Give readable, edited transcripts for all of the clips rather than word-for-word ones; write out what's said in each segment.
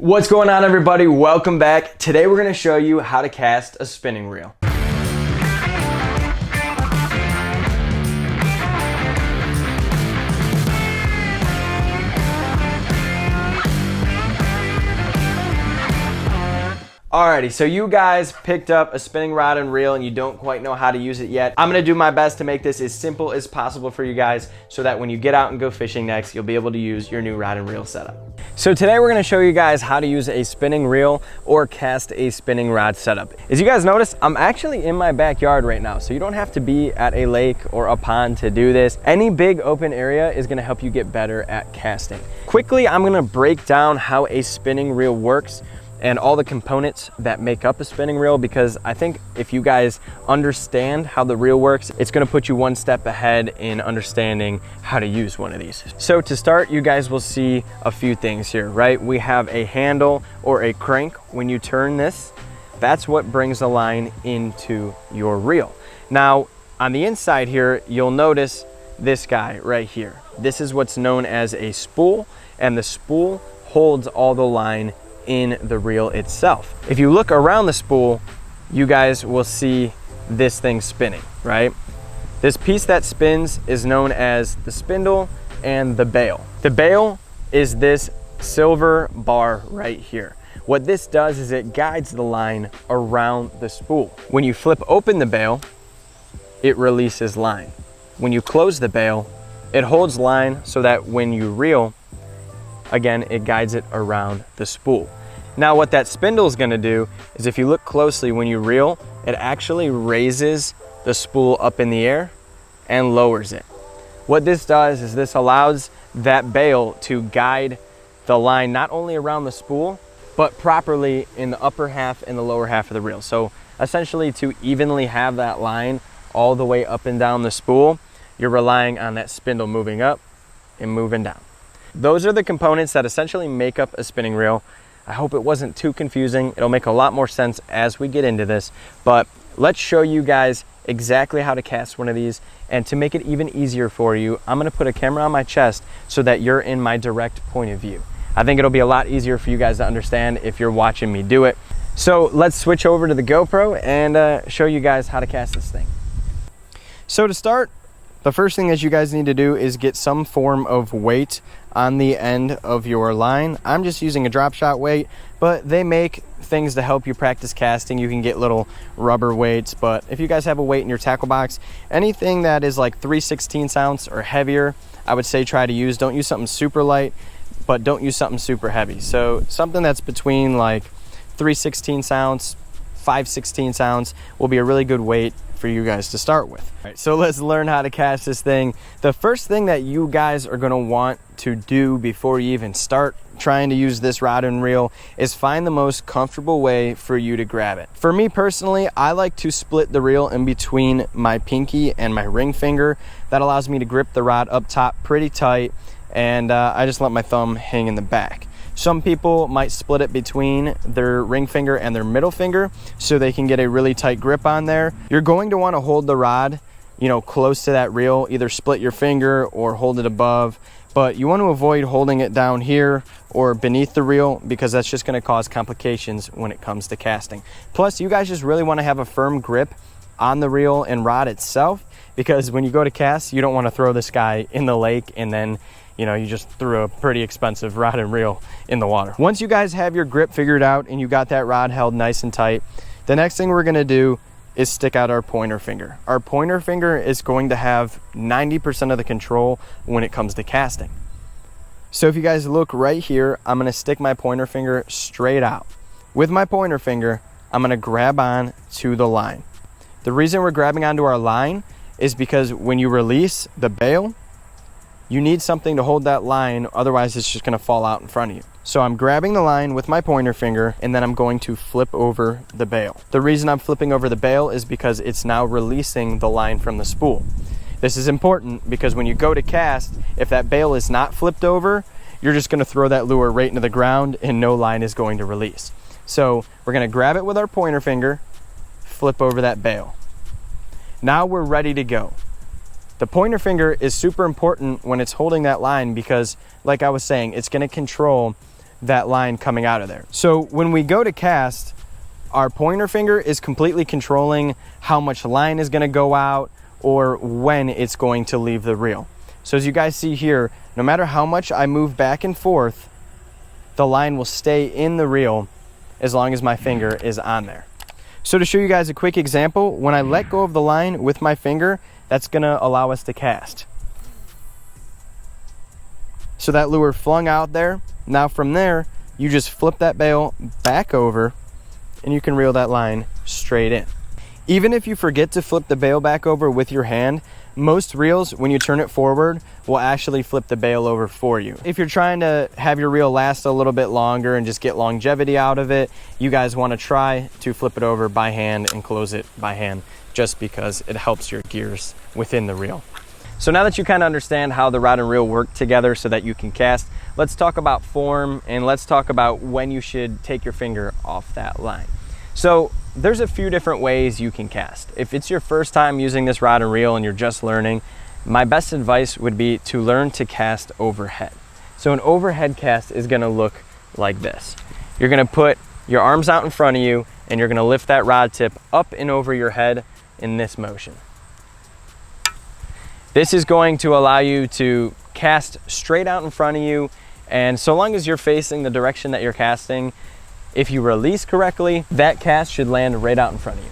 What's going on, everybody? Welcome back. Today we're going to show you how to cast a spinning reel. Alrighty, so you guys picked up a spinning rod and reel and you don't quite know how to use it yet. I'm gonna do my best to make this as simple as possible for you guys so that when you get out and go fishing next, you'll be able to use your new rod and reel setup. So today we're gonna show you guys how to use a spinning reel or cast a spinning rod setup. As you guys notice, I'm actually in my backyard right now, so you don't have to be at a lake or a pond to do this. Any big open area is gonna help you get better at casting. Quickly, I'm gonna break down how a spinning reel works and all the components that make up a spinning reel, because I think if you guys understand how the reel works, it's gonna put you one step ahead in understanding how to use one of these. So to start, you guys will see a few things here, right? We have a handle or a crank. When you turn this, that's what brings the line into your reel. Now, on the inside here, you'll notice this guy right here. This is what's known as a spool, and the spool holds all the line in the reel itself. If you look around the spool, you guys will see this thing spinning, right? This piece that spins is known as the spindle and the bail. The bail is this silver bar right here. What this does is it guides the line around the spool. When you flip open the bail, it releases line. When you close the bail, it holds line so that when you reel, again, it guides it around the spool. Now what that spindle is gonna do is, if you look closely when you reel, it actually raises the spool up in the air and lowers it. What this does is this allows that bail to guide the line not only around the spool, but properly in the upper half and the lower half of the reel. So essentially, to evenly have that line all the way up and down the spool, you're relying on that spindle moving up and moving down. Those are the components that essentially make up a spinning reel. I hope it wasn't too confusing. It'll make a lot more sense as we get into this, but let's show you guys exactly how to cast one of these. And to make it even easier for you, I'm gonna put a camera on my chest so that you're in my direct point of view. I think it'll be a lot easier for you guys to understand if you're watching me do it. So let's switch over to the GoPro and show you guys how to cast this thing. So to start, the first thing that you guys need to do is get some form of weight on the end of your line. I'm just using a drop shot weight, but they make things to help you practice casting. You can get little rubber weights, but if you guys have a weight in your tackle box, anything that is like 3/16 ounce or heavier, I would say try to use. Don't use something super light, but don't use something super heavy. So something that's between like 3/16 ounce, 5/16 ounce will be a really good weight for you guys to start with. All right, so let's learn how to cast this thing. The first thing that you guys are gonna want to do before you even start trying to use this rod and reel is find the most comfortable way for you to grab it. For me personally, I like to split the reel in between my pinky and my ring finger. That allows me to grip the rod up top pretty tight, and I just let my thumb hang in the back. Some people might split it between their ring finger and their middle finger so they can get a really tight grip on there. You're going to want to hold the rod, close to that reel, either split your finger or hold it above, but you want to avoid holding it down here or beneath the reel, because that's just going to cause complications when it comes to casting. Plus, you guys just really want to have a firm grip on the reel and rod itself, because when you go to cast, you don't want to throw this guy in the lake and then you just threw a pretty expensive rod and reel in the water. Once you guys have your grip figured out and you got that rod held nice and tight, the next thing we're gonna do is stick out our pointer finger. Our pointer finger is going to have 90% of the control when it comes to casting. So if you guys look right here, I'm gonna stick my pointer finger straight out. With my pointer finger, I'm gonna grab on to the line. The reason we're grabbing onto our line is because when you release the bail, you need something to hold that line, otherwise it's just gonna fall out in front of you. So I'm grabbing the line with my pointer finger, and then I'm going to flip over the bail. The reason I'm flipping over the bail is because it's now releasing the line from the spool. This is important because when you go to cast, if that bail is not flipped over, you're just gonna throw that lure right into the ground and no line is going to release. So we're gonna grab it with our pointer finger, flip over that bail. Now we're ready to go. The pointer finger is super important when it's holding that line because, like I was saying, it's going to control that line coming out of there. So when we go to cast, our pointer finger is completely controlling how much line is going to go out or when it's going to leave the reel. So as you guys see here, no matter how much I move back and forth, the line will stay in the reel as long as my finger is on there. So to show you guys a quick example, when I let go of the line with my finger, that's going to allow us to cast. So that lure flung out there. Now from there, you just flip that bail back over and you can reel that line straight in. Even if you forget to flip the bail back over with your hand, most reels, when you turn it forward, will actually flip the bail over for you. If you're trying to have your reel last a little bit longer and just get longevity out of it, you guys want to try to flip it over by hand and close it by hand, just because it helps your gears within the reel. So now that you kind of understand how the rod and reel work together so that you can cast, let's talk about form and let's talk about when you should take your finger off that line. So there's a few different ways you can cast. If it's your first time using this rod and reel and you're just learning, my best advice would be to learn to cast overhead. So an overhead cast is going to look like this. You're going to put your arms out in front of you and you're going to lift that rod tip up and over your head in this motion. This is going to allow you to cast straight out in front of you, and so long as you're facing the direction that you're casting, if you release correctly, that cast should land right out in front of you.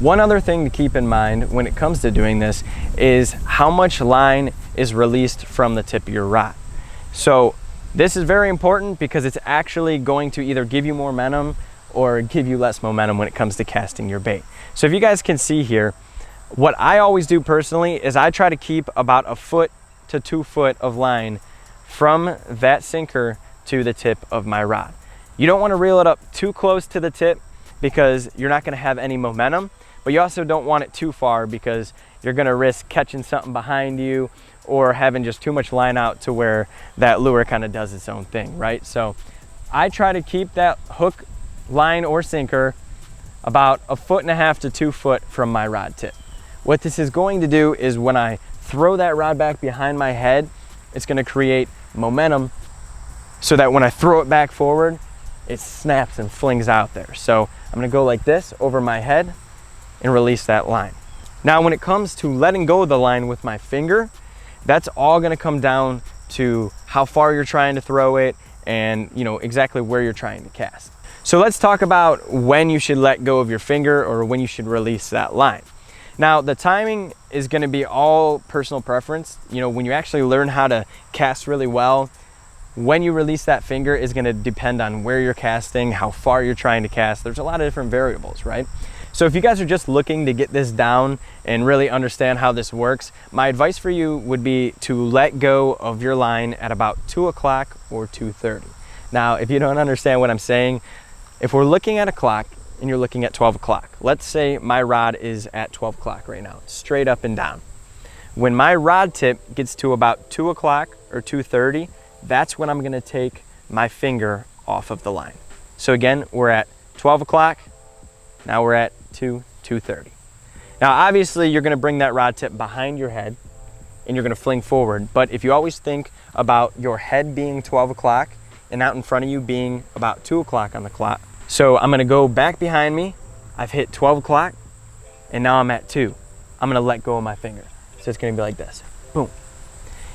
One other thing to keep in mind when it comes to doing this is how much line is released from the tip of your rod. So this is very important because it's actually going to either give you more momentum or give you less momentum when it comes to casting your bait. So if you guys can see here, what I always do personally is I try to keep about 1 foot to 2 foot of line from that sinker to the tip of my rod. You don't want to reel it up too close to the tip because you're not going to have any momentum, but you also don't want it too far because you're going to risk catching something behind you or having just too much line out to where that lure kind of does its own thing, right? So I try to keep that hook, line, or sinker about 1.5 foot to 2 foot from my rod tip. What this is going to do is when I throw that rod back behind my head, it's going to create momentum so that when I throw it back forward, it snaps and flings out there. So I'm going to go like this over my head and release that line. Now when it comes to letting go of the line with my finger, that's all going to come down to how far you're trying to throw it and exactly where you're trying to cast. So let's talk about when you should let go of your finger or when you should release that line. Now the timing is going to be all personal preference. When you actually learn how to cast really well, when you release that finger is going to depend on where you're casting, how far you're trying to cast. There's a lot of different variables, right? So if you guys are just looking to get this down and really understand how this works, my advice for you would be to let go of your line at about 2 o'clock or 2:30. Now, if you don't understand what I'm saying, if we're looking at a clock and you're looking at 12 o'clock, let's say my rod is at 12 o'clock right now, straight up and down. When my rod tip gets to about 2 o'clock or 2:30, that's when I'm going to take my finger off of the line. So again, we're at 12 o'clock, now we're at 2:30. Now obviously you're going to bring that rod tip behind your head and you're going to fling forward, but if you always think about your head being 12 o'clock and out in front of you being about 2 o'clock on the clock. So I'm going to go back behind me, I've hit 12 o'clock, and now I'm at 2. I'm going to let go of my finger. So it's going to be like this, boom.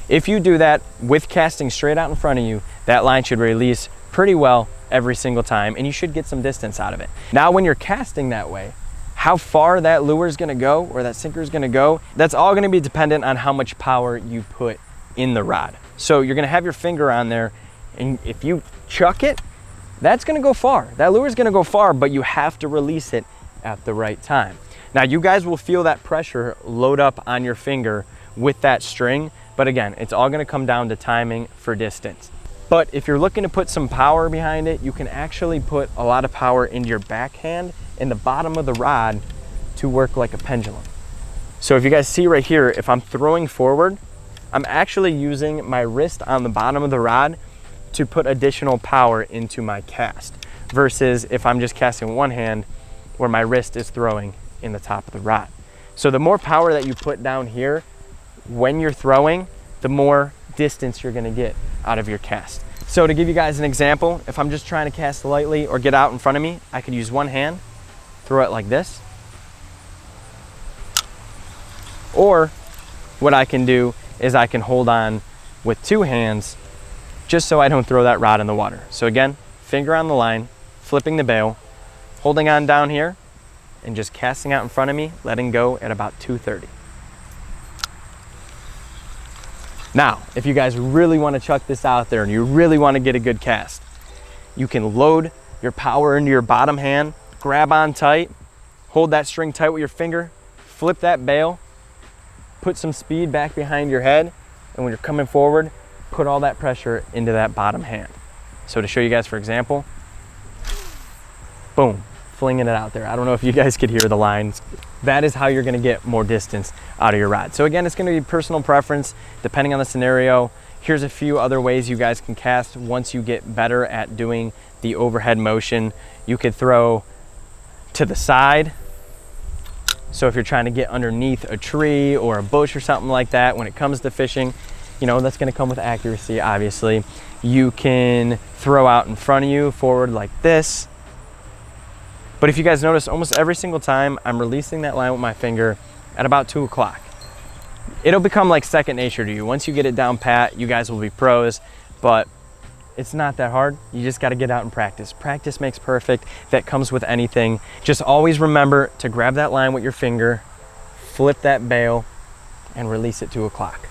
If you do that with casting straight out in front of you, that line should release pretty well every single time, and you should get some distance out of it. Now when you're casting that way, how far that lure is going to go or that sinker is going to go, that's all going to be dependent on how much power you put in the rod. So you're going to have your finger on there, and if you chuck it, that's going to go far. That lure is going to go far, but you have to release it at the right time. Now you guys will feel that pressure load up on your finger with that string, but again, it's all going to come down to timing for distance. But if you're looking to put some power behind it, you can actually put a lot of power into your backhand and the bottom of the rod to work like a pendulum. So if you guys see right here, if I'm throwing forward, I'm actually using my wrist on the bottom of the rod to put additional power into my cast, versus if I'm just casting one hand where my wrist is throwing in the top of the rod. So the more power that you put down here when you're throwing, the more distance you're going to get out of your cast. So to give you guys an example, if I'm just trying to cast lightly or get out in front of me, I could use one hand, throw it like this. Or what I can do is I can hold on with two hands just so I don't throw that rod in the water. So again, finger on the line, flipping the bail, holding on down here, and just casting out in front of me, letting go at about 230. Now, if you guys really want to chuck this out there and you really want to get a good cast, you can load your power into your bottom hand, grab on tight, hold that string tight with your finger, flip that bail, put some speed back behind your head, and when you're coming forward, put all that pressure into that bottom hand. So to show you guys, for example, boom, flinging it out there. I don't know if you guys could hear the lines. That is how you're gonna get more distance out of your rod. So again, it's gonna be personal preference depending on the scenario. Here's a few other ways you guys can cast once you get better at doing the overhead motion. You could throw to the side. So if you're trying to get underneath a tree or a bush or something like that, when it comes to fishing, you know, that's gonna come with accuracy, obviously. You can throw out in front of you, forward like this. But if you guys notice, almost every single time I'm releasing that line with my finger at about 2 o'clock. It'll become like second nature to you. Once you get it down pat, you guys will be pros, but it's not that hard. You just gotta get out and practice. Practice makes perfect. That comes with anything. Just always remember to grab that line with your finger, flip that bail, and release at 2 o'clock.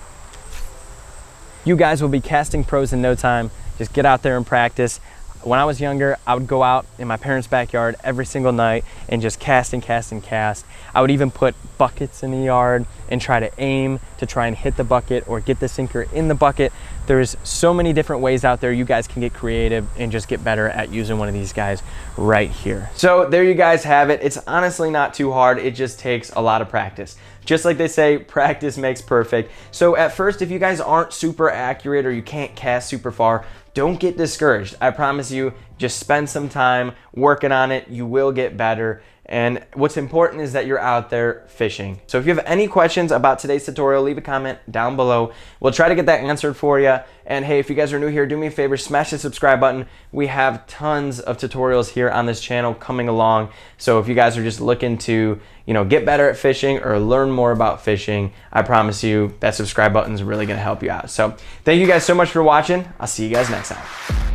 You guys will be casting pros in no time. Just get out there and practice. When I was younger, I would go out in my parents' backyard every single night and just cast and cast and cast. I would even put buckets in the yard and try to aim to try and hit the bucket or get the sinker in the bucket. There's so many different ways out there. You guys can get creative and just get better at using one of these guys right here. So there you guys have it. It's honestly not too hard. It just takes a lot of practice. Just like they say, practice makes perfect. So at first, if you guys aren't super accurate or you can't cast super far, don't get discouraged. I promise you, just spend some time working on it. You will get better. And what's important is that you're out there fishing. So if you have any questions about today's tutorial, leave a comment down below. We'll try to get that answered for you. And hey, if you guys are new here, do me a favor, smash the subscribe button. We have tons of tutorials here on this channel coming along. So if you guys are just looking to, you know, get better at fishing or learn more about fishing, I promise you that subscribe button is really gonna help you out. So thank you guys so much for watching. I'll see you guys next time.